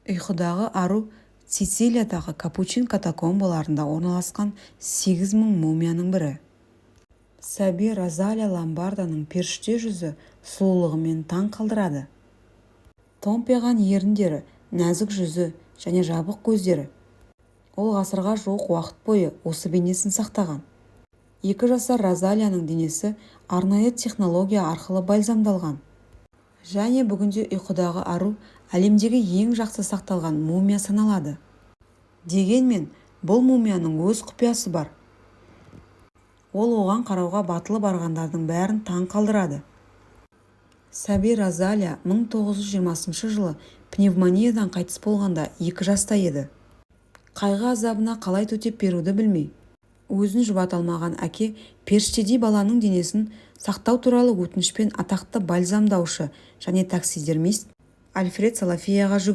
Ұйқыдағы ару Сицилиядағы Капучин катакомбаларында орналасқан 8000 мумияның бірі. Сәби Розалия Ломбарданың періште жүзі сұлулығымен таң қалдырады. Томпиған еріндері, нәзік жүзі және жабық көздері. Ол ғасырға жуық уақыт бойы осы бейнесін сақтаған. 2 жасар Розалияның денесі арнайы технология арқылы бальзамдалған. Және бүгінде ұйқыдағы ару әлемдегі ең жақсы сақталған мумия саналады. Дегенмен, бұл мумияның өз құпиясы бар. Ол оған қарауға батылы барғандардың бәрін таң қалдырады. Сәби Розалия 1920 жылы пневмониядан қайтыс болғанда 2 жаста еді. Қайғы азабына қалай төтеп беруді білмей, өзін жұбата алмаған әке періштедей баланың денесін сақтау туралы өтінішпен атақты бальзамдаушы және таксидермист Альфред Салафияға жүгінді.